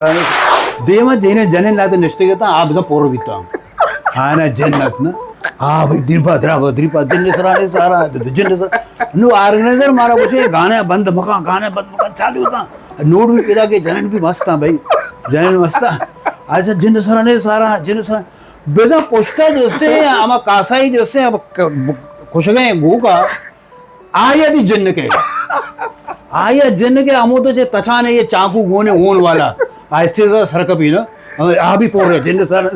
देव जेने जने लाते निष्ठे करता आप सब पोर बीता हाँ ना जन्नत ना हाँ भाई दिलपा जिन्ने सराने सारा जिन्ने सर नु ऑर्गेनाइजर मारा कुछ गाने बंद मकान चालू था नोट भी पैदा के जनन भी मस्त था भाई जनन मस्त था अच्छा जिन्ने सराने सारा जिन्ने सर बेजा पोस्टा जैसे आमा कासाई जैसे अब खुश गए गो का आया भी जन्न के आया जन्न के अमो तो तछाने ये चाकू गोने होन वाला आस्ते सरक भी ना आ भी पोर रहे जिन्ने सर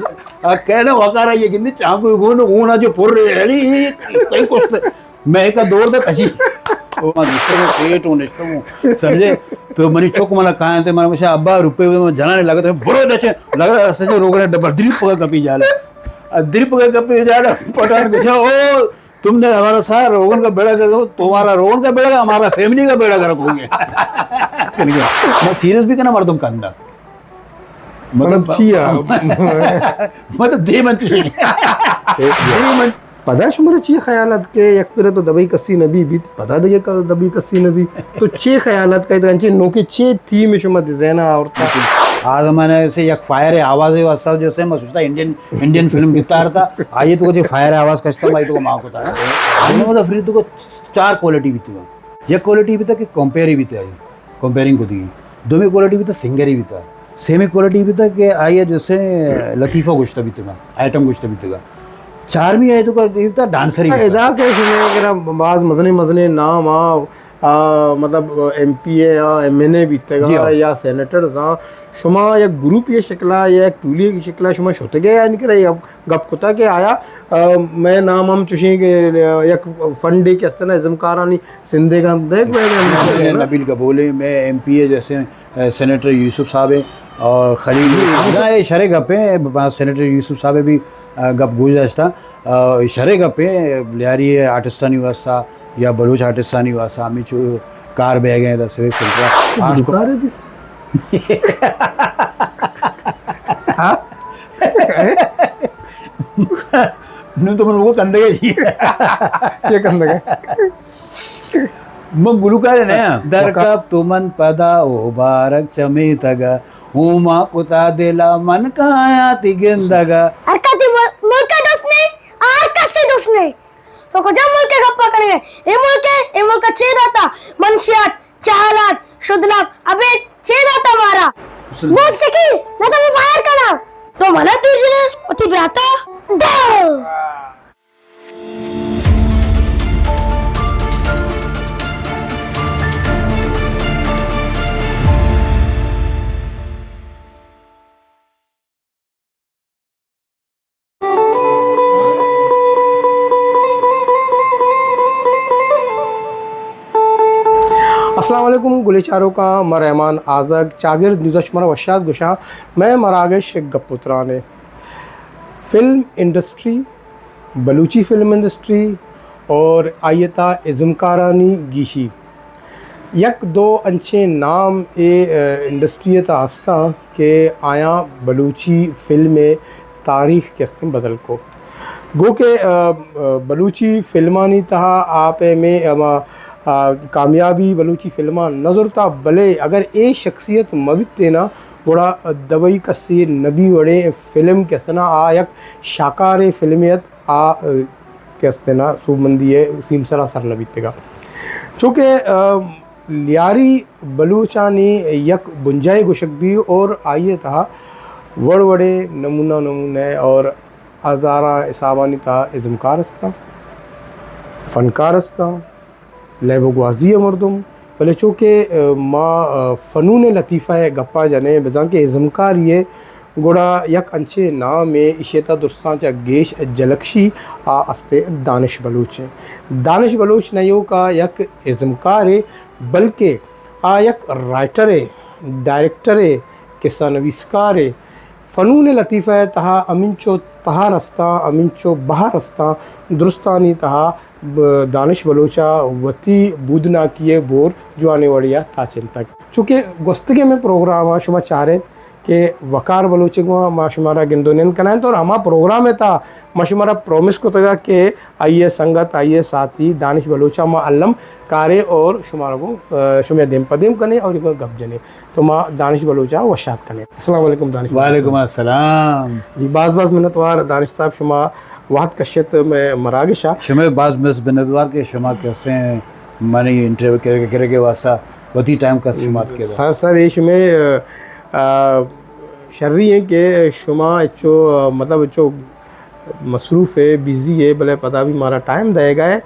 कहना वकार ये किन्ने चाकू गोने होना जो पोर रहे अरे कई कुछ मैं का दौर तक कशी समझे तो मनी चौक मला काय ते मला मशा अब्बा रुपये जनाने लागत बरो दचे लगा सजे रोगने डबल द्रीप कपी जाला द्रीप कपी जाला पठान के ओ तुमने हमारा सारा रोगन का बेड़ा कर तुम्हारा रोगन का बेड़ा हमारा फैमिली का बेड़ा कर होंगे मैं सीरियस भी करना मर तुम कंदा मतलब चिया मतलब दे मन तुझे पता शुमर चे ख्यालात के एक फिर तो दवाई कस्सी नबी भी पता दे का दबी कस्सी नबी तो चे ख्यालात का इतने नोके चे थी में शुमर डिजाइना और आज मैंने ऐसे एक फायर आवाज है वैसा जैसे मैं सोचता इंडियन फिल्म गिटार था आइए तो कुछ फायर आवाज कस्टम आई तो माँ को था हमने मतलब फिर तो चार क्वालिटी भी थी एक क्वालिटी भी था कि कंपेयर भी था कंपेयरिंग को थी दो में क्वालिटी भी था सिंगर ही भी था सेमी क्वालिटी भी था कि आइए जैसे लतीफ़ा गुश्ता भी था आइटम गुश्ता भी था चार भी है तो का डांसर ही इदा के सुने कि बाज मजने नाम मतलब एमपीए या एमएनए बीतेगा या सेनेटर सा शुमा या ग्रुप ये शिकला या एक टूली की शिकला शुमा शुत गया यानी कि अब गप कुता के आया मैं नाम हम चुशी के एक फंडे के असना इज़मकारानी सिंधे का देख नबील कबूले में एमपीए जैसे सेनेटर यूसुफ साहब और खलील शरे गपे सेनेटर यूसुफ साहब भी गप गुजश्ता शरे गपे लियारी आर्टिस्टानी वास्ता या बलूच आर्टिस्टानी वास्ता हमें जो कार बैग हैं दस एक सेंटर आज कार भी हाँ नहीं तो मन वो कंधे के जी ये कंधे के मग गुलुकार है ना दर कब तुमन पदा ओ बारक चमे तगा हुमा कुता दिला मन काया तिगंदगा अरकाती मुल्क दोस्त नहीं आर कसे दोस्त नहीं तो को जब मुल्क गप्पा करेंगे ये मुल्क छेदाता मनशियात चाहलात शुद्धलाप अबे छेदाता मारा वो सकी ना तो फायर करा तो मना तुझे उठी ब्राता दो अस्सलाम वालेकुम गुलेचारों का मैं रहमान आज़क चागिर न्यूज़ वशात गुशा मैं मरागश गपुत्रा ने film industry Balochi film industry और आयता इज़मकारानी गीशी यक दो अच्छे नाम ए इंडस्ट्री हस्ता के आया बलूची फ़िल्म तारीख़ के अस्तिम बदल को गो के बलूची फ़िल्मानी तहा आप में कामयाबी बलूची फिल्मा नज़र था भले अगर ए शख्सियत मबित देना बड़ा दवाई कसी नबी वड़े फिल्म के स्तना आ यक शाकार फिल्मियत आ के स्तना सुबंदी है सीमसरा सर नबी तेगा चूँकि लियारी बलूचानी यक बुंजाई गुशक भी और आइए था वड़ वड़े नमूने और हज़ारा इसाबानी था इज़मकारस्ता फ़नकारस्ता लेबगवाजी मरदम भले चूँकि माँ फ़नून लतीफ़ा गप्पा जने बजा के इज़मकार ये गोड़ा यक अंचे नाम में इशेता दोस्तान चा गेश जलक्षी आ अस्ते दानिश बलूच है दानिश बलूच नयो का यक इज़मकार है बल्कि आ यक राइटर है डायरेक्टर है किस्सा नवीसकार है फ़नून लतीफ़ा तहा अमिनचो तहा रस्ता अमिनचो बहा रस्ता दुरुस्तानी तहा दानिश बलूचा वती बूदना किए बोर जो आने वाली ताचिन तक चूँकि गुस्तगे में प्रोग्राम शुमा चारे कि वकार बलूची को माशुमारा गिंदोनियन कनाएं तो हमारा प्रोग्राम है था माशुमारा प्रॉमिस को तगा के आइए संगत आइए साथी दानिश बलूचा मा अल्लम कारे और शुमारा को शुमे दिम पदीम कने और इनको गप जने तो माँ दानिश बलूचा वशात कने। अस्सलाम वालेकुम दानिश। वालेकुम अस्सलाम जी बाज़ मिनट वार दानिश साहब शुमा वाहत कश्यत में मरागिशा शुमे बाज मिस बिनदवार के शुमा कैसे मनी इंटरव्यू करे के वास्ता वती टाइम का शुमात के सर सर ये शुमे शर्री है कि शुमा इचो मतलब इचो मसरूफ़ है बिज़ी है भले पता भी हमारा टाइम देगा है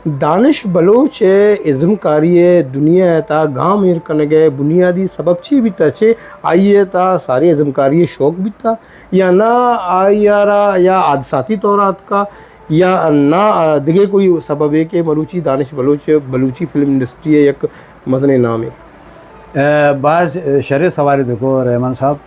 दानिश बलोच इज़्मकारी दुनिया था गाँव मेर करने गए बुनियादी सबब ची भी तचे आइए था सारी इज़्मकारी शौक भी था या ना आयारा या आदसाती तौरात का या ना दिगे कोई सबब है कि मलूची दानिश बलोच बलूची फिल्म इंडस्ट्री है एक मजने नाम है बाज शर सवाल देखो रहमान साहब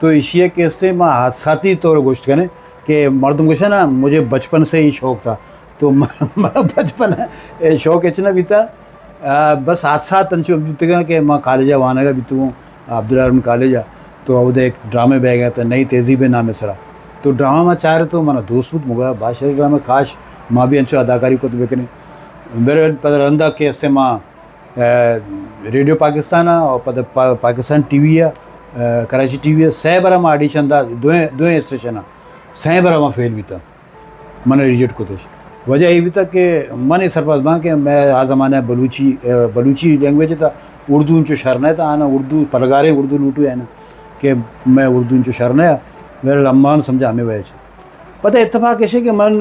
तो इशिया के से मैं हादसाती तौर गोश्त करें कि मर्दम गोश है ना मुझे बचपन से ही शौक़ था तो मेरा बचपन है शौक़ इतना भी था बस हादसा तंचु बीतेगा कि मैं कॉलेजा वहाँ का बीतू हूँ अब्दुल कॉलेजा तो उधर एक ड्रामे बह गया था नई तेज़ी बे नाम है सरा तो ड्रामा में चाह रहे तो मना दोस्त बुत मुगा बादशाह ड्रामा काश माँ भी अंचो अदाकारी को तो बेकने मेरे पदरंदा के इससे माँ रेडियो पाकिस्तान और पाकिस्तान टीवी है कराची टीवी है सह बरा में ऑडिशन था दो स्टेशन सह बरा में फेल भी था मैंने रिजेक्ट को देश वजह ये भी था कि मन सरपंच माँ के मैं आ ज़माने बलूची लैंग्वेज था उर्दू इंचो शरना था आना उर्दू पलगारे उर्दू लूटू है ना कि मैं उर्दू इंचो शरना मेरे रम्मान समझा हमें वजह पता इत्तफाक ऐसे कि मन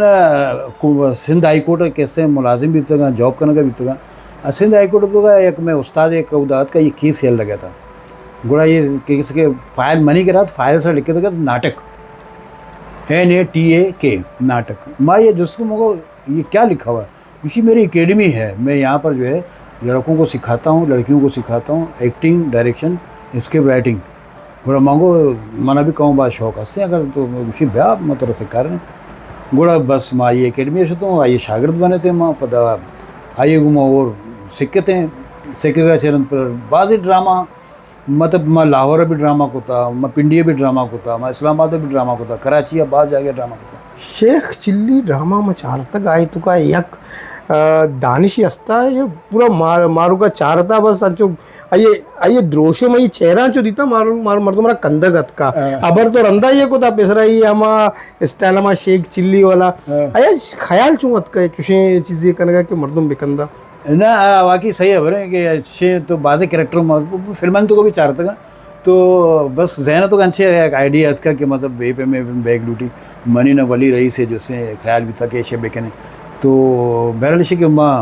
सिंध हाई कोर्ट कैसे मुलाजिम भी तक जॉब करने का भी तक सिंध हाई कोर्ट तो एक मैं उस्ताद एक उदात का ये केस हेल लगा था गुड़ा ये केस के फाइल मनी के रात फाइल से लिखे था नाटक NATAK नाटक माँ ये जिसको मुझको ये क्या लिखा हुआ है इसी मेरी एकेडमी है मैं यहाँ पर जो है लड़कों को सिखाता हूँ लड़कियों को सिखाता हूँ एक्टिंग डायरेक्शन स्क्रिप्ट राइटिंग गुड़ा मांगो मना भी कहूँ बात शौक हंसते अगर तो उसी ब्याह मतलब से कारण गुड़ा बस माँ ये एकेडमी से तो आइए शागिर्द बने थे माँ पता आइए घुमा और सिक्के का चरण पर बाज़ ड्रामा मतलब मैं लाहौर भी ड्रामा को था मैं पिंडिया भी ड्रामा को था मैं इस्लामाबाद भी ड्रामा को था कराची बाहर जाके ड्रामा को था शेख चिल्ली ड्रामा में चार तक आई तो का एक दानिश हस्ता है जो पूरा मारू का चार था बस अच्छो आइए द्रोशे में ये चेहरा जो दीता मार तुम्हारा कंदगत का अबर तो रंदा ये को था पिसरा ये हमा स्टाइल हमा शेख चिल्ली वाला आया ख्याल चुमत का चुशे चीज़ें करने कि मर्दुम बिकंदा ना वाकई सही है भरे कि अच्छे तो बाज़ कैरेक्टर फिल्म तो कभी चाहता था तो बस जहन तो अच्छे एक आइडिया का कि मतलब बे पे में बैग लूटी मनी न वली रही से जैसे ख्याल भी था कि ऐसे बेकने तो बहरहाल कि माँ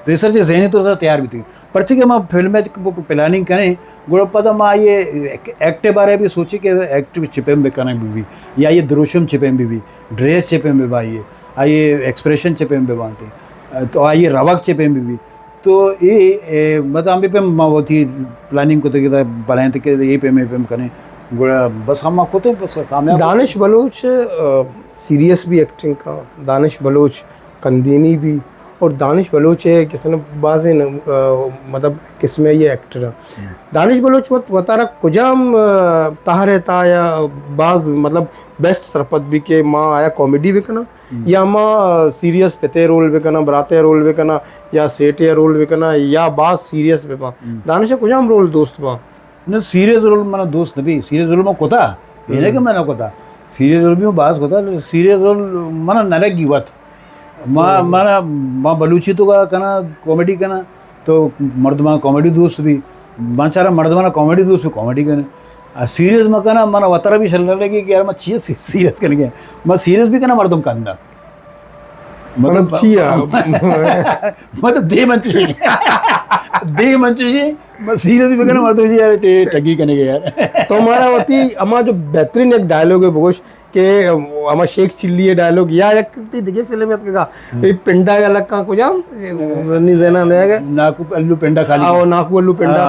पेसर से जहनी तो तैयार भी थी पर्चे कि माँ फिल्म प्लानिंग करें गुड़ पता माँ ये एक्ट बारे भी सोची कि एक्ट छिपे में बेकना भी या ये द्रोशम छिपे में भी ड्रेस छिपे में ये आइए एक्सप्रेशन छिपे में बांधते तो आइए रवक छिपे में भी तो ये मतलब हम पे वो थी प्लानिंग को तो बनाए थे कि ये पे करें गुड़ा बस हम आपको तो बस कामयाब दानिश बलोच सीरियस भी एक्टिंग का दानिश बलोच कंदीनी भी और दानिश बलोच है किसी ने बाज़ मतलब किसमें ये एक्टर है दानिश बलोच वतारा कुजाम ताहरे था या बाज़ मतलब बेस्ट सरपत भी के माँ आया कॉमेडी भी करना या माँ सीरियस पेते रोल भी करना बराते रोल भी करना या सेठिया रोल भी करना या बाज़ सीरियस भी पा दानिश कुजाम रोल दोस्त पा न सीरियस रोल मना दोस्त नहीं सीरियस रोल में कोता ये नहीं कि मैंने कोता सीरियस रोल में बास कोता सीरियस रोल मना नरक गिवत माँ बलूची तो का कना कॉमेडी कना तो मर्दमा कॉमेडी दोस्त भी माँ चारा मर्दमाना कॉमेडी दोस्त भी कॉमेडी कने सीरियस में कना माना वतरा भी चलने लगे कि यार मैं चाहिए सीरियस करने के मैं सीरियस भी कना मर्दम कंदा मतलब चिया मतलब दे मंचुशी मैं सीरियस भी कहना मर्दम जी यार टगी करने के यार तो हमारा होती हमारा जो बेहतरीन एक डायलॉग है बगोश के हमारा शेख चिल्ली है डायलॉग या एक देखिए फिल्म याद का ये पिंडा अलग का कुछ नहीं देना नहीं है नाकू अल्लू पिंडा खाली आओ नाकू अल्लू पिंडा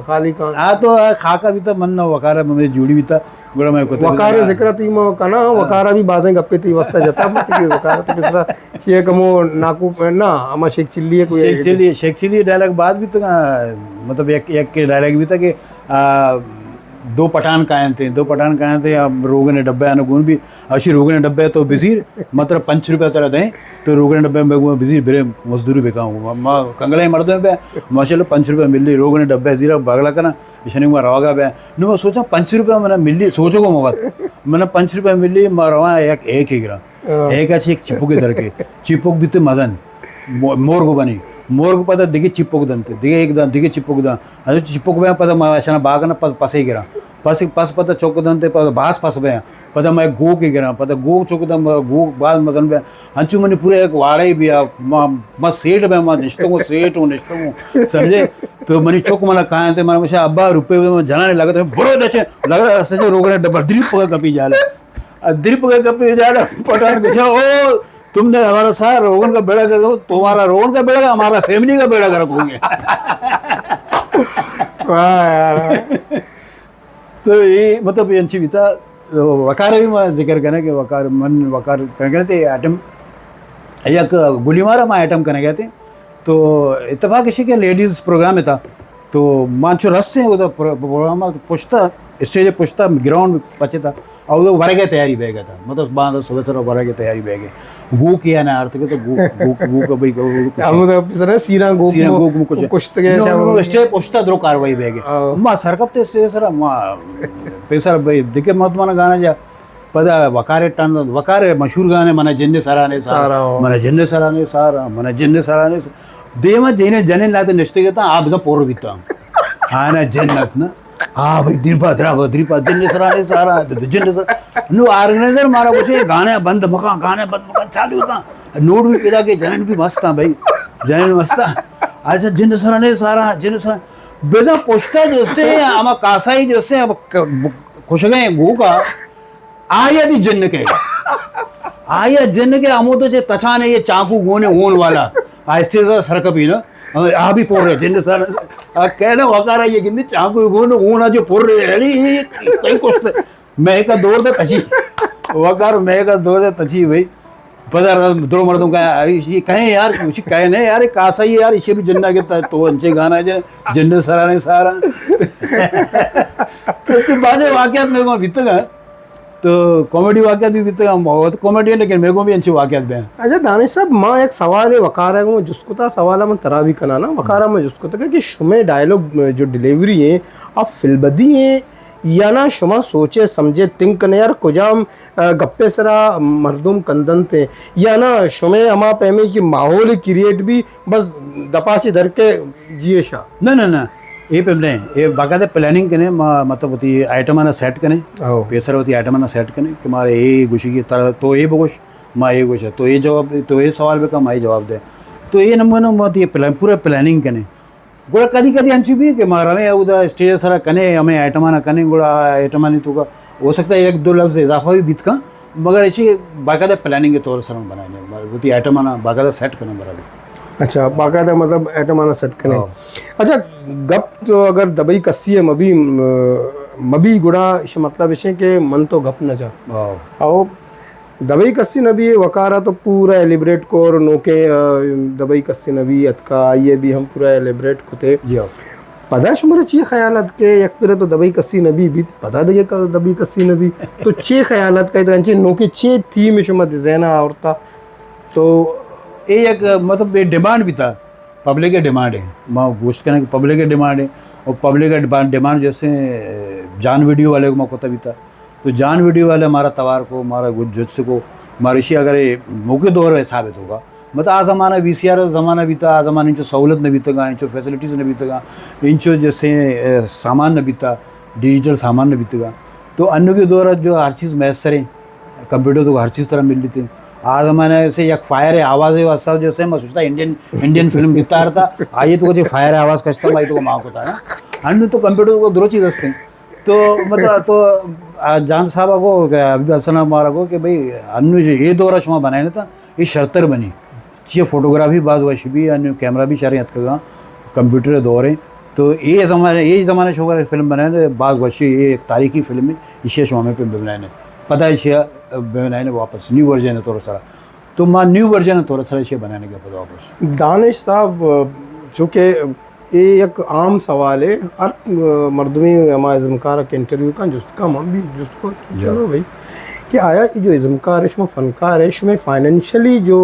खाली का हाँ तो खाका भी था मन ना वकारा मेरे जुड़ी भी था गुड़ा मैं को वकारे जिक्र थी मो कना वकारा भी बाजें गप्पे थी वस्ता जता मत कि वकारा तो पिछला ये कमो नाकू ना हमारा शेख चिल्ली है कोई शेख चिल्ली डायलॉग बाद भी था मतलब एक के डायलॉग भी था कि दो पठाण कायन थे अब रोगने डब्बे आने गुण भी अशी रोगने डब्बे तो बिजीर मात्र 5 रुपया तरह दें तो रोगने डब्बे में बिजीर बेरे मजदूरी बेकाऊँ माँ कंगला ही मरते पे माशाल्लाह 5 रुपया मिली रोगने डब्बे जीरा बागला करना इशनी में रवागा बे नु मैं सोचा 5 रुपया मैंने मिली सोचो को मगत मैंने 5 रुपया मिली रवा एक ही गिरा एक अच्छी एक चिपुक इधर के चिपुक भी तो मजन मोर को बनी मोर को पता दिखे चिपुक दंते दिखे चिपुक दा अरे चिपुक में पता मैं ऐसा बाग ना पसे गिरा पस पता चौक दंते बास फस बे पता मैं गो के गिरा पता गो चौक दम गो बाल मजन बे अंचु मनी पूरे एक वाड़े भी मैं सेठ बे मैं निश्तो को सेठ हूँ निश्तो हूँ समझे तो मनी चौक मला कहाँ थे मैं अब्बा रुपये में जनाने लगा तो बड़ो दचे लगा सचे रोगने डब्बा द्रीप कपी जा द्रीप कपी जा पठान घुसा ओ तुमने हमारा सारा रोगन का बेड़ा कर दो तुम्हारा रोगन का बेड़ा का हमारा फैमिली का बेड़ा कर रखोगे वाह यार तो ये मतलब यांची विता वकार भी मैं जिक्र करने के वकार करने थे आइटम एक गुलीमारा मैं आइटम करने गए थे तो इत्तेफाक इसी के लेडीज़ प्रोग्राम में था तो मांचो रस से उधर प्रोग्राम पूछता स्टेज पूछता ग्राउंड बचे था और उधर वरे के तैयारी बह गया था मतलब बांध सुबह सुबह वरे के तैयारी बह गए गु किया ना अर्थ के तो गु का भाई हम तो सर सीरा गो कुछ तो के स्टेज पूछता दो कार्रवाई बह गए मां सरकप ते स्टेज सर मां पैसा भाई दिखे महत्वाना गाना जा पदा वकारे मशहूर गाने मन जिन्ने सराने मन जिन्ने सराने सारा मन जिन्ने सराने देव जैने जने लाते निश्चित करता आप सब पोर बीता आना जन्नत ना हाँ भाई द्रीपा जिन्ने सराने सारा जिन्ने सर नु ऑर्गेनाइजर मारा कुछ गाने बंद मकान चालू था नोट भी पैदा के जनन भी मस्त था भाई जनन मस्त था अच्छा जिन्ने सराने सारा जिन्ने सर बेजा पोस्टा जैसे आमा कासाई जैसे अब खुश गए गु का आया भी जिन्न के आया जिन्न के अमोद से तछाने ये चाकू गोने ओन वाला आस्ते सरक भी ना आ भी पोर रहे जिन्न सर कहना वकारा ये गिंदी चाकू गोने ओन जो पोर रहे अरे कई कुछ मैं का दौर दे तची वकार मैं का दौर दे तची भाई पता दो मर्दों का ये कहें यार कुछ कहे नहीं यार कासा ही यार इसे भी जिन्ना के तो अच्छे गाना है जिन्न सराने सारा तो बाजे वाकयात मेरे को बीतेगा तो कॉमेडी वाकयात भी बीतेगा बहुत कॉमेडी है लेकिन मेरे को भी अच्छे वाकयात भी हैं अच्छा दानिश साहब माँ एक सवाल है वकारा को जिसको था सवाल मैं तरा भी करना ना वकारा में जिसको था कि शुमे डायलॉग जो डिलीवरी है आप फिल्बदी हैं या ना शुमा सोचे समझे थिंक करने यार कुजाम गप्पे सरा मर्दुम कंदन थे या ना शुमे हमा पैमे की माहौल क्रिएट भी बस दपाशी धर के जिए शाह ना ये पे ये बाकायदा प्लानिंग करें मतलब होती आइटम सेट करें पैसर होती आइटम सेट करें कि मारे ये गुशी की तरह तो ये बगुश माँ ये गुश है तो ये जवाब तो ये सवाल पे कम आई जवाब दे तो ये नंबर मत ये पूरा प्लानिंग करें गुड़ा कदी अंची भी कि मारा में उधर स्टेज सारा कने हमें आइटमाना कने गुड़ा आइटमानी तो का हो सकता है 1-2 लफ्ज़ इजाफा भी बीत का मगर ऐसी बाकायदा प्लानिंग के तौर से हम बनाए होती आइटमाना बाकायदा सेट करना बराबर अच्छा बाकायदा मतलब आइटमाना सेट करें अच्छा गप तो अगर दबई कस्सी है मबी गुड़ा मतलब इसे के मन तो गप न जा आओ दबई कस्सी नबी वकारा तो पूरा एलिब्रेट को और नोके दबई कस्सी नबी अतका ये भी हम पूरा एलिब्रेट को थे पता शुमर चे ख्यालत के एक फिर तो दबई कस्सी नबी भी पता दे दबई कस्सी नबी तो चे ख्यालत का इतना नोके चे थी में शुमा डिजाइना औरता तो ये एक मतलब ये डिमांड भी था पब्लिक के डिमांड है माँ गोश्त करने की पब्लिक के डिमांड है और पब्लिक का डिमांड जैसे जान वीडियो वाले को मौका भी था तो जान वीडियो वाले हमारा तवार को हमारा जुत्स को मारिशी अगर ये मौके दौर है साबित होगा मतलब आ ज़माना VCR ज़माना भी था आ ज़माना इंचो सहूलत न बीतेगा इंचो फैसिलिटीज़ न बीतेगा इंचो जैसे सामान न बीता डिजिटल सामान न बीतेगा तो अन्य के दौर जो हर चीज़ मैसर है कंप्यूटर तो हर चीज़ तरह मिल रही थी आ ज़माने से एक फायर है आवाज़ है वैसा जैसे मैं सोचता इंडियन फिल्म कितना था आइए तो कुछ फायर है आवाज़ कस्टम आई तो माँ को था ना अन्य तो कंप्यूटर को दो चीज़ हंसते तो मतलब तो जान साहब को अभी असना हमारा को कि भाई अन्य ये दौरा शुमा बनाए था ये शर्तर बनी ये फोटोग्राफी बाद वैसे भी अन्य कैमरा भी शर का कंप्यूटर दौर है तो ये ज़माने शो फिल्म बनाए बाद वैसे ये एक तारीखी फिल्म है इसे शुमा पे बनाए पता है इसे बनाए वापस न्यू वर्जन है थोड़ा सारा तो माँ न्यू वर्जन है थोड़ा सारा इसे बनाने के बाद वापस दानिश साहब जो कि ये एक आम सवाल है हर मर्दमी हमारे इज़्मकार के इंटरव्यू का जिसका हम भी जिसको चलो भाई कि आया कि जो इज़्मकार है इसमें फ़नकार है इसमें फाइनेंशियली जो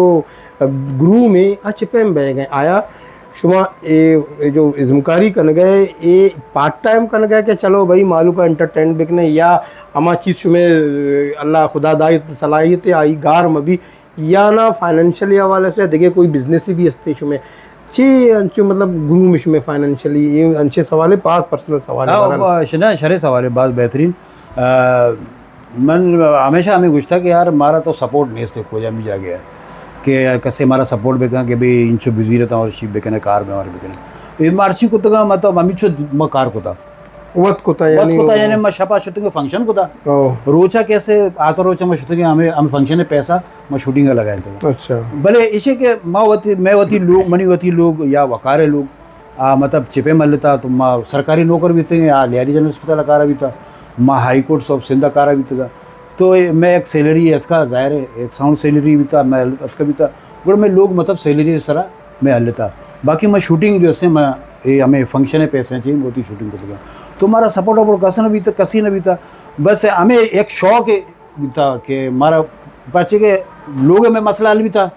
ग्रू में छिपे में बह गए आया शुमा ये जो इज़्मकारी कन गए ये पार्ट टाइम कन गए कि चलो भाई मालू का एंटरटेन बिकने या अमा चीज़ शुमें अल्लाह खुदा दाई सलाहियत आई गार में भी या ना फाइनेंशियली हवाले से देखिए कोई बिजनेस ही भी हस्ते शुमें ची अंचु मतलब ग्रू में शुमें फाइनेंशियली ये अच्छे सवाल है पास पर्सनल सवाल है शना शरे सवाल है बात बेहतरीन मन हमेशा हमें गुस्ता कि यार हमारा तो सपोर्ट नहीं इससे कोई भी जा गया कि कैसे हमारा सपोर्ट बेका कि भाई इंचो बिजी रहता और शिप बेकने कार में और बेकने ये मार्सी को तो मतलब हम इंचो म कार को था वत को यानी मैं शपा शूटिंग फंक्शन को था रोचा कैसे आता रोचा मैं शूटिंग हम फंक्शन में पैसा मैं शूटिंग का लगाए थे अच्छा भले इसे के मैं वती लोग मनीवती लोग या वकारे लोग मतलब चिपे मल लेता तो माँ सरकारी नौकर भी थे या लियारी जनरल अस्पताल कारा भी था माँ हाई कोर्ट ऑफ सिंधा कारा भी था तो मैं एक सैलरी का ज़ाहिर है एक साउंड सैलरी भी था मैं का भी था गुड़ में लोग मतलब सैलरी सरा मैं हल लेता बाकी मैं शूटिंग जो है मैं ये हमें फंक्शन है पैसे चाहिए बहुत ही शूटिंग करता तो हमारा सपोर्ट वपोर्ट कसी न भी था बस हमें एक शौक भी था कि हमारा बच्चे के लोग में मसला हल भी था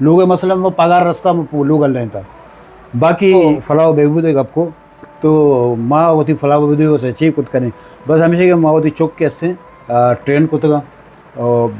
लोग मसला में पगार रास्ता में लोग हल रहे था बाकी फलाह बहबूद है आपको तो माँ वती फलाह बहबूद से चाहिए कुछ करें बस हमेशा के माँ वती चौक के से ट्रेन को तगा और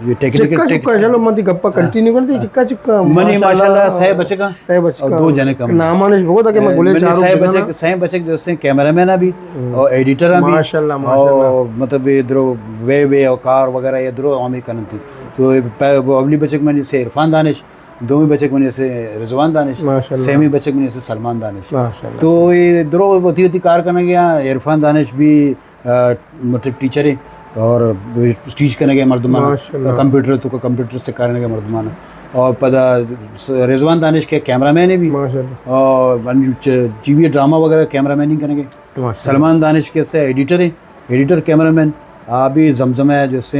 ये टेक्निकल चलो मत गप्पा कंटिन्यू करते चिक्का चिक्का मनी माशाल्लाह सही बचेगा और 2 जने कम नामानिश बहुत है कि मैं बोले सही बचे जो से कैमरामैन भी और एडिटर भी माशाल्लाह और मतलब ये इधर वे और कार वगैरह ये इधर आमी करन थी तो अगली बचक मैंने से इरफान दानिश दोमी बचक मैंने से रिजवान दानिश सेमी बचक मैंने से सलमान दानिश तो ये इधर होती कार करने गया इरफान दानिश भी मतलब टीचर है और टीच करने गया मर्दमान कंप्यूटर तो कंप्यूटर से करने गया मर्दमान और पता रिजवान दानिश के कैमरामैन है भी और टीवी ड्रामा वगैरह कैमरामैनिंग करेंगे सलमान दानिश के से एडिटर है एडिटर कैमरामैन अभी जमजम है जैसे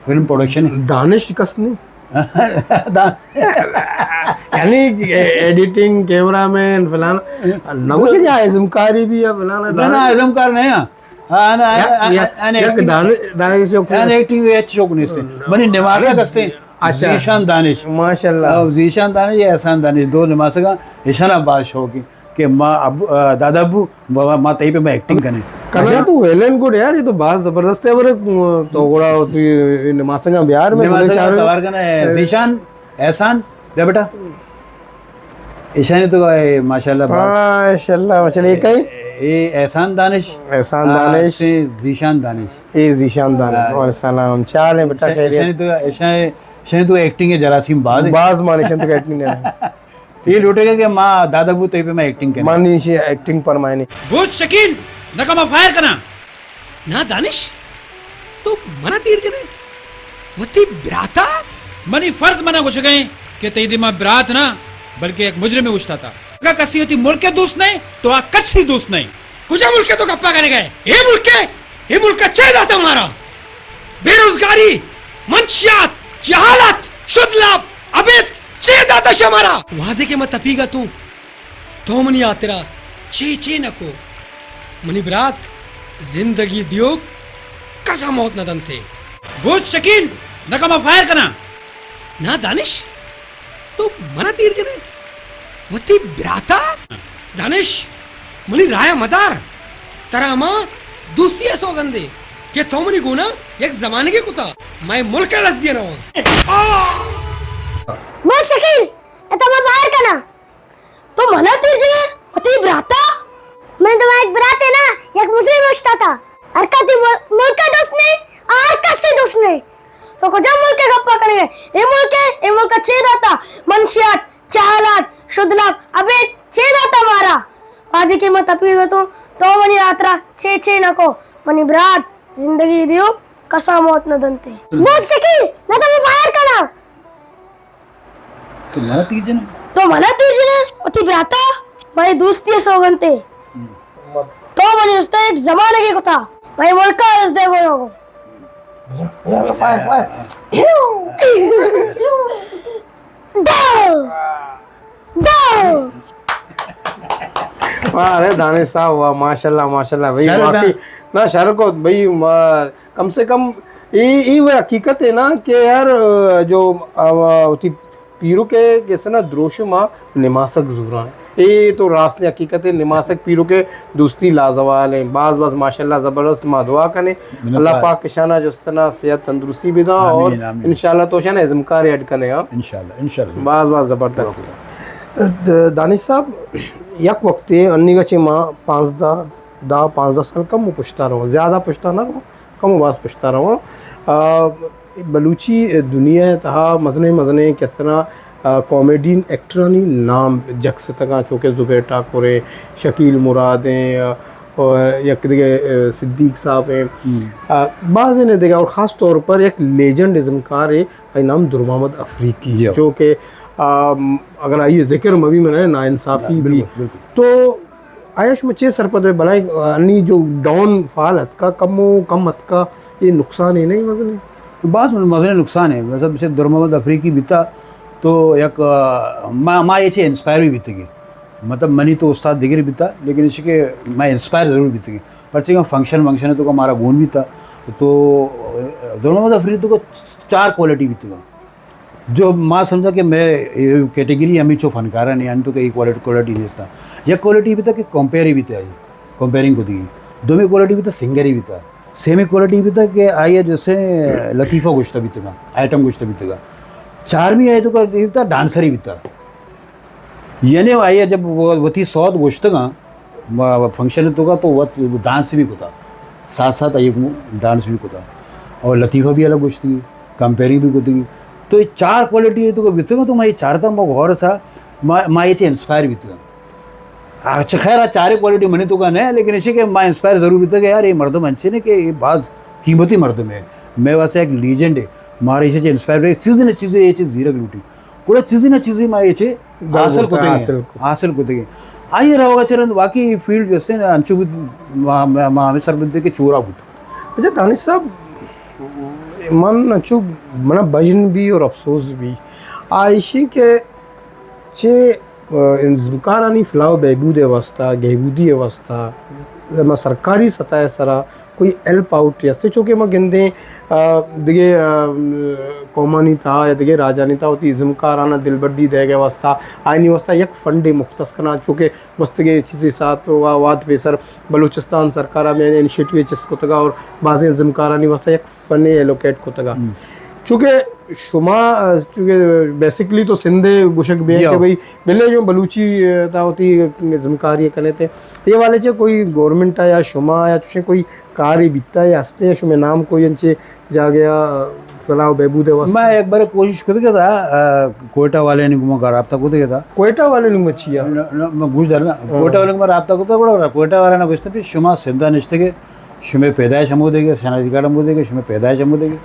फिल्म प्रोडक्शन है दानिश कसनी यानी एडिटिंग कैमरामैन फलाना नगोश या इज़्मकारी भी है फलाना ना इज़्मकार नहीं है एक्टिंग शौक नहीं से बनी निवासा कसते जीशान दानिश माशाल्लाह जीशान दानिश या एहसान दानिश 2 निवासा का ईशान अब्बास शौक है कि माँ अबू दादा अबू माँ तई पे मैं एक्टिंग करने अच्छा तो वेल एंड गुड यार ये तो बात जबरदस्त है बरे तो गोड़ा होती निवासा बिहार में तवार का है जीशान एहसान दे बेटा ईशान तो माशाल्लाह चलिए कई ये एहसान दानिश से जीशान दानिश ये जीशान दानिश और सलाम चाल है बेटा खैरियत तो एक्टिंग है जरासीम बाज माने तो एक्टिंग है ये लूटेगा कि माँ दादा बू तई पे मैं एक्टिंग करना मानी एक्टिंग पर मायने गुड शकील नकमा फायर करना ना दानिश तो मना तीर जने वती ब्राता मनी फर्ज मना कुछ गए कि तई दिमा ब्रात ना बल्कि एक मुजरिम में उछता था का कसी होती मुल्क के दोस्त नहीं तो आ कच्ची दोस्त नहीं कुछ मुल्क के तो गप्पा करने गए ये मुल्क का चेहरा था हमारा बेरोजगारी मंशियात जहालत शुद्ध लाभ अबेद चेहरा था हमारा वादे के मत अपीगा तू तो मनी आ तेरा चे नको मनी ब्रात जिंदगी दियो कसा मौत नदन थे गुड शकील नकमा फायर करना ना दानिश तो मना तीर जने वती ब्राता दानिश मनी राया मदार तरामा दोस्ती है सौगंदे के तो मनी गुना एक जमाने के कुता मैं मुल्क का रस दिया ना बस शकील तो मैं बाहर करना तो मना तीर जने वती ब्राता मैं तो एक ब्रात है ना एक मुस्लिम रिश्ता था अरकती मुल्क का दोस्त नहीं और कसी दोस्त नहीं तो को जब मुल्क के गप्पा करेंगे ये मुल्क का चेहरा था मंशियात चाहलात शुद्ध लाभ अबे चेहरा था हमारा आदि की मत अपीगा तो मनी यात्रा चे नको मनी ब्रात जिंदगी दियो कसा मौत न दंते बहुत शकील मैं तो फायर करना तो मना तीर जने अति ब्राता मैं दोस्ती है सौगंते तो मनी उसका एक जमाने की कथा मैं मुल्क का रस दे गो फायर दो वाह, अरे दानिश साहब वाह, माशाल्लाह माशाल्लाह भाई, शर्क वाकई ना शर्क हो भाई, कम से कम ये वो हकीकत है ना कि यार जो होती पीरों के कैसे ना द्रोशुमा निमासक जूरा है, ये तो रास्ते हकीकत है, निमासक पीरों के दोस्ती लाजवाल हैं, बाज बाज माशाल्लाह ज़बरदस्त। माँ दुआ करें अल्लाह पाक के शाना जो सना सेहत तंदुरुस्ती भी दा, और इंशाल्लाह तो शाना इज़्मकार ऐड करें यार, इंशाल्लाह बाज बाज ज़बरदस्त। दानिश साहब एक वक्त अन्नी गचे माँ 5-10 साल कम पुछता रहो, ज़्यादा पुछता ना रहो, कम बास पुछता रहो। बलूची दुनिया तहा मजने मजने किस तरह कॉमेडियन एक्टरानी नाम जक्स तक चूँकि ज़ुबैर ठाकुर है, शकील मुराद हैं, और एक दिखे सिद्दीक साहब हैं, बाज़ ने देखा, और ख़ास तौर पर एक लेजेंड इज़्मकार है भाई नाम दुर्मामद अफ्रीकी, जो कि अगर आइए ज़िक्र मवी में नाइंसाफ़ी भी, तो आयश मचे सरपद में भलाई अन्नी जो डाउन फाल हद का कम हद का ये नुकसान है नहीं वजन बस मजने नुकसान है, मतलब जैसे दुर्मामद अफ्रीकी बीता तो एक माँ ये इंस्पायर भी बीतेगी, मतलब मनी तो उस्ताद दिगर बीता, लेकिन इसी के मैं इंस्पायर ज़रूर बीतेगी, पर से फंक्शन है तो हमारा गुण भी था, तो दुर्मामद अफ्रीकी तो 4 क्वालिटी बीतेगा, जो माँ समझा कि मैं कैटेगरी हमें जो फनकारा नहीं आनी तो कई क्वालिटी नहीं था, यह क्वालिटी भी था कि कंपेयर भी था, कंपेयरिंग को दी, दो में क्वालिटी भी था, सिंगर ही भी था, सेमी क्वालिटी भी था कि आइए जैसे लतीफ़ा गुश्ता भी था, आइटम गुश्ता भी था, 4 में आए तो का भी था, डांसर ही भी था, यानी आइए जब वो थी 100 गोश्त का फंक्शन तो का तो वह डांस भी को था, साथ साथ आइए डांस भी को था, और लतीफ़ा भी अलग गोश्त की, कंपेयरिंग भी को थी, तो ये 4 क्वालिटी है तो बीतेगा, तो मैं ये 4 था मैं गौर सा माँ ये इंस्पायर बीतेगा, अच्छा खैर 4 क्वालिटी मनी तो का नहीं, लेकिन इसी के माँ इंस्पायर ज़रूर बीतेगा यार, ये मर्दम अच्छे ने कि ये बाज़ कीमती मर्दम है, मैं वैसे एक लीजेंड है मारे इसे इंस्पायर है, चीज़ें न चीज़ें ये चीज़ जीरक लूटी पूरा चीज़ें न चीज़ें माँ ये हासिल को देंगे आइए रहोगा चरण बाकी फील्ड जैसे ना अंशु हमें सर बुद्ध के चोरा बुद्ध। अच्छा दानिश साहब, मन अचू मना बजन भी और अफसोस भी आयशी के चे इज़्मकारानी फ़िलाव बेहबूद अवस्था गहबूदी अवस्था मैं सरकारी सतह सरा कोई हेल्प आउट जैसे चूँकि मैं गिनते दिगे कौमानी था या दिगे राजानी था होती इज़्मकाराना दिलबड्डी देगे अवस्था आइनी अवस्था एक फंडे मुख्तस करना चूँकि मुस्तगे चीज़ें साथ वाद पेसर बलूचिस्तान सरकारा में इनिशिएटिव चिस को तगा और बाज़ इज़्मकारानी अवस्था एक फ़ंडे एलोकेट को तगा चूँकि शुमा चूँकि बेसिकली तो सिंधे गुशक भी है कि भाई पहले जो बलूची था होती इज़्मकारी करने थे ये वाले चे कोई गवर्नमेंट या शुमा या तुझे कोई कार्य बीतता है हंसते हैं शुमे नाम कोई अंचे जा गया फलाह बेबूद है। मैं एक बार कोशिश कर गया था कोयटा वाले ने घुमा कर राब्ता को गया था कोयटा वाले ने मचिया मैं घुस डालना कोयटा वाले को राब्ता को बड़ा कोयटा वाले ना घुसते फिर शुमा सिंधा निश्ते के शुमे पैदाइश हमको देंगे सेनाधिकार हमको देंगे शुमे पैदाइश हमको देंगे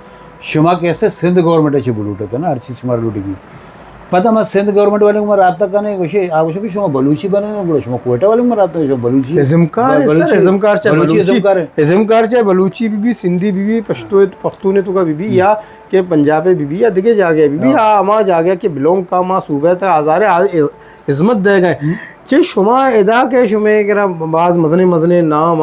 शुमा कैसे सिंध गवर्नमेंट अच्छी बोल उठे थे ना हर चीज़ हमारे लूटेगी पता मैं सिंध गवर्नमेंट वाले को मैं राब्ता करने वैसे आवश्यक भी शुमा बलूची बने ना बोलो शुमा कोयटा वाले को मैं राब्ता जो बलूची इज़्मकार चाहे बलूची बीबी सिंधी बीबी पख्तून तो का बीबी या के पंजाबी बीबी या दिखे जा गया बीबी या माँ जा गया कि बिलोंग का माँ सूबे तक आज़ारे इज़्मत दे गए चे शुमा एदा के शुमे के बाज़ मजने नाम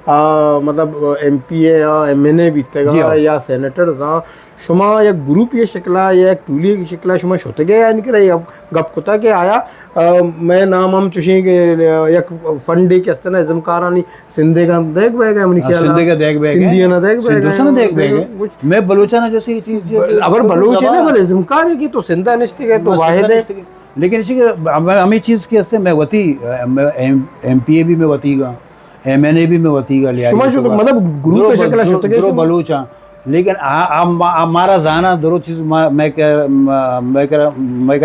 मतलब MP या MNA बीतेगा या सेनेटर्स हाँ शुमा या ग्रुप ये शिकला या एक टूली की शिकला शुमा छोटे गए या निकल रही अब गप कुता के आया मैं नाम हम चुशी के एक फंडे के अस्तना इज़्मकारानी सिंधे का देख बैगा हमने क्या सिंधे का देख बैगा सिंधिया ना देख बैगा सिंधुस्तान देख बैगा मैं बलूचा ना जैसे ये चीज़ अगर बलूच है ना बोले इज़्मकार की तो सिंधा निश्चित है तो वाहिद है लेकिन इसी के हमें चीज़ के अस्ते मैं वती MPA भी मैं वती गा MNA भी मैं वती गा लिया मतलब ग्रुप के शक्ल छोटे के बलूचा लेकिन हमारा जाना दोनों चीज़ मैं कर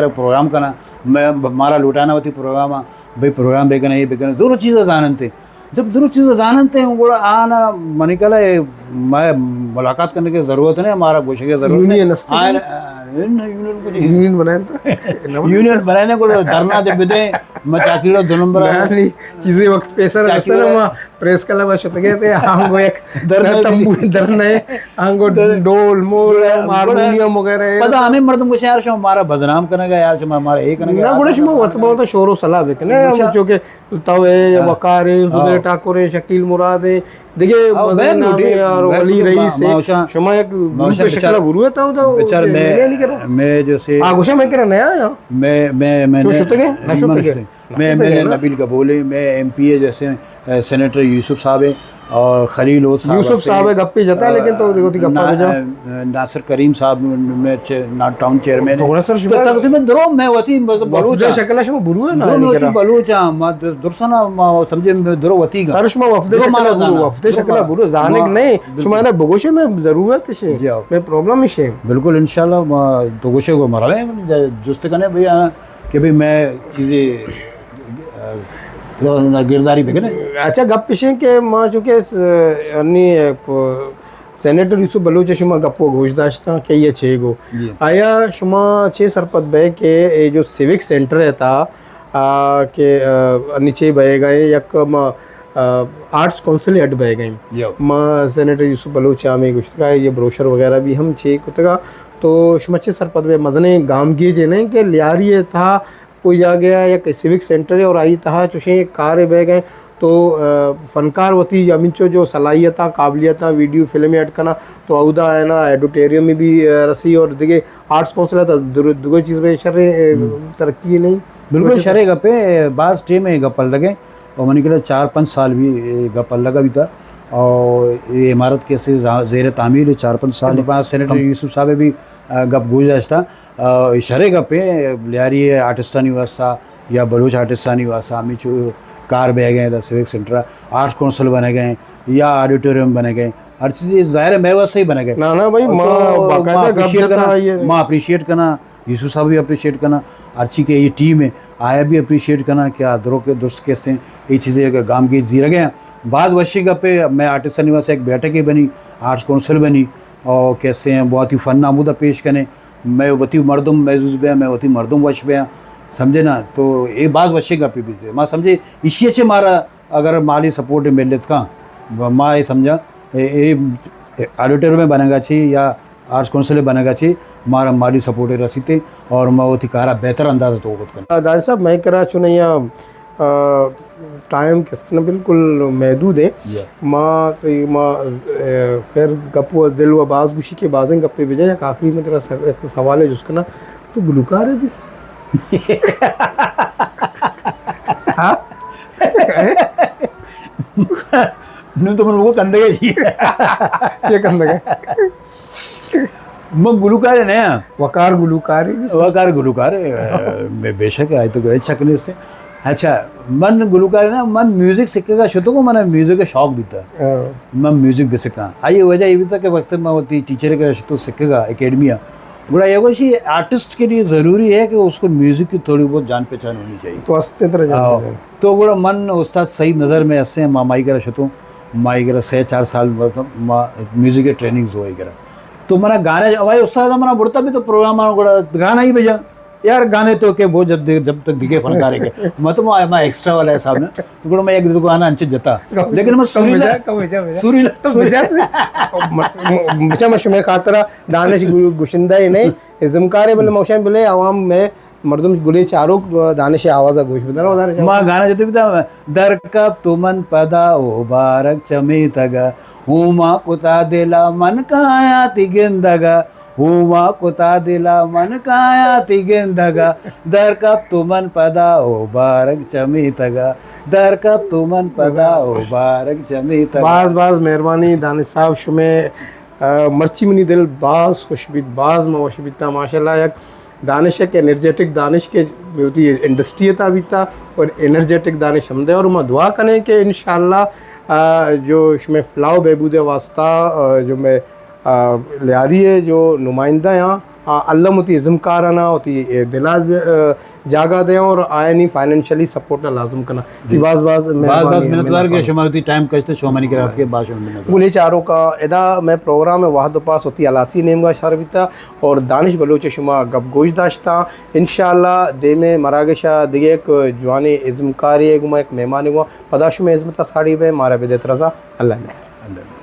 प्रोग्राम करना मैं हमारा लुटाना होती प्रोग्राम भाई प्रोग्राम बेकना ये बेकना दोनों चीज़ें जानते जब दोनों चीज़ें जानते हैं वो आना मन कला मैं मुलाकात करने की ज़रूरत नहीं हमारा गोशे की ज़रूरत नहीं यूनियन बनाया था यूनियन बनाने को धरना दे बिदे मचाकिलो दो नंबर नहीं चीजें वक्त पैसा रखते ना वहाँ प्रेस क्लब शत गए थे हमको एक तंबू धरना है हमको डोल मोल हारमोनियम वगैरह पता हमें मर्द मुझे यार शो हमारा बदनाम करेगा यार शो हमारा एक करेगा ना गुड़े शुमा वक्त बहुत शोरो सलाह बेते ना हम जो के तवे वकार है जुबेर ठाकुर है शकील मुराद है देखिए मदन और वली रईस है शुमा एक गुरु पे शक्ल गुरु है तो बेचार मैं जैसे आगोशा में कर नया है मैं तो शुतगे ना शुतगे मैंने नबील का बोले मैं एमपी है जैसे सेनेटर यूसुफ साहब है और खलील साहब यूसुफ साहब है गप्पे जाता है लेकिन तो देखो गप्पा बजा नासिर करीम साहब में नॉट टाउन चेयरमैन तो सर तो तक में दरो मैं वती बलूच शक्ल शो गुरु है ना वती बलूच मा दुरसना समझे दरो वती सर शुमा वफदे शक्ल गुरु वफदे शक्ल गुरु जाने नहीं शुमा ने बगोशे में जरूरत है मैं प्रॉब्लम है बिल्कुल इंशाल्लाह दोगोशे को मरले जुस्त कने भैया कि भाई मैं चीजें गिरदारी पे अच्छा गप पिशे के मां चुके अन्नी सेनेटर यूसुफ बलूच शुमा गप्पो घोषदाश्ता के ये छे गो आया शुमा छे सरपत बे के ये जो सिविक सेंटर है था के नीचे बहे गए यक आर्ट्स काउंसिल हेड बहे गए मां सेनेटर यूसुफ बलूच में कुछ का ये ब्रोशर वगैरह भी हम छे कुतगा तो शुमा छे सरपत बे मजने गाम गे जे ने के लियारी था कोई जा गया या सिविक सेंटर है और आई तहा चुशे कार बह गए तो फनकार वती अमिचो जो सलाहियत काबिलियत वीडियो फिल्म ऐड करना तो अवधा है ना एडोटेरियम में भी रसी और देखिए आर्ट्स काउंसिल है तो दुगो चीज़ में शर तरक्की नहीं बिल्कुल शरे गपे बास टे में गप्पल लगे और मैंने कहा 4-5 साल भी गप्पल लगा भी था और ये इमारत कैसे ज़ेर तामीर है 4-5 साल के बाद सेनेटर यूसुफ साहब भी गप गुजाश्ता शरे गपे लियारी आर्टिस्टानी व्यवस्था या बलूच आर्टिस्टानी व्यवस्था हमें जो कार बह गए सिविक सेंटर आर्ट्स काउंसिल बने गए या ऑडिटोरियम बने गए हर चीज़ ज़ाहिर है वैसे ही बने गए ना भाई माँ अप्रिशिएट करना यूसुफ साहब भी अप्रिशिएट करना अर्ची के ये टीम है आया भी अप्रिशिएट करना क्या दरों के दुरुस्त कैसे ये चीज़ें गाँव की जी रह गए बाद वशी गपे मैं आर्टिस्टानी व्यवस्था एक बैठक ही बनी आर्ट्स काउंसिल बनी और कैसे हैं बहुत ही फ़न नामूदा पेश करें मैं वती मर्दम महजूज बया मैं वती मर्दम वश बया समझे ना तो ये बात वशे का पी थे माँ समझे इसी अच्छे मारा अगर माली सपोर्ट मिलत का माँ ये समझा ये ऑडिटर में बनेगा चाहिए या आर्ट्स काउंसिल बनेगा चाहिए मारा माली सपोर्ट रसी थे और मैं वो कारा बेहतर अंदाज़ तो करना दादा साहब मैं करा चुनैया टाइम किस तरह बिल्कुल महदूद है माँ तो माँ खैर गप्पो दिल व बाज गुशी के बाजें गप्पे भेजा आखिरी में तेरा सवाल है जिसका ना तो गुलकार है भी हाँ नहीं तो वो कंधे ये कंधे मैं गुलकार है नया वकार गुलकार है वकार गुलकार है बेशक आए तो गए छकने से अच्छा मन गुलकार है ना मन म्यूजिक सीखेगा शुरू को मैंने म्यूजिक का शौक भी था मैं म्यूजिक भी सीखा आइए वजह ये भी था कि वक्त में होती टीचर का शुरू सीखेगा एकेडमिया बुरा ये कोई आर्टिस्ट के लिए ज़रूरी है कि उसको म्यूजिक की थोड़ी बहुत जान पहचान होनी चाहिए तो अस्ते तरह तो बुरा मन उस्ताद सही नज़र में ऐसे माई करा शुरू माई करा 4 साल म्यूजिक की ट्रेनिंग हुई करा तो मना गाने भाई उस्ताद मना बुढ़ता भी तो प्रोग्राम गाना ही भेजा यार गाने तो के वो जब तक दिखे फनकारे के मैं तो मैं एक्स्ट्रा वाला है साहब ने तो मैं एक दिन को गाना अंचित जता लेकिन मैं बच्चा मैं खातरा दानिश गुशिंदा ही नहीं इज़्मकारे बोले मौसम बोले आवाम में मर्दम गुले चारों दानिश आवाज़ गोश बता रहा हूँ माँ गाना जते भी था दर कब तुमन पदा ओ बारक चमे तगा हुमा कुता दिला मन काया तिगेंदगा हुआ कुता दिला मन काया तिगेंदगा दर कब तुमन पदा ओ बारक चमे तगा दर कब तुमन पदा ओ बारक चमे तगा बाज मेहरबानी दानिश साहब शुमे मर्ची मनी दिल बाज खुशबीत बाज मवशबीता माशाल्लाह एक दानिश के एनर्जेटिक दानिश के इंडस्ट्री था भी था और एनर्जेटिक दानिश हमदे और मैं दुआ करें कि इंशाल्लाह जो इसमें फ़लाह बहबूद वास्ता जो मैं लियारी है जो नुमाइंदा यहाँ अल्लाह मुती इज़्मकाराना होती दिलाज जागा दे और आया नहीं फाइनेंशियली सपोर्ट ना लाजुम करना कि बाज बाज मिन्नतदार के शुमारती टाइम कश्ते शोमानी के रात के बादशाह मिन्नतदार गुले चारों का इदा मैं प्रोग्राम है वाहद पास होती अलासी नेम का शरबिता और दानिश बलोच शुमा गप गोश दाश्ता इंशाल्लाह दे में मरागशा दिगे एक जवानी इज़्मकारी एक मेहमान को पदाश में इज़्मता साड़ी पे मारा बेदत रजा अल्लाह ने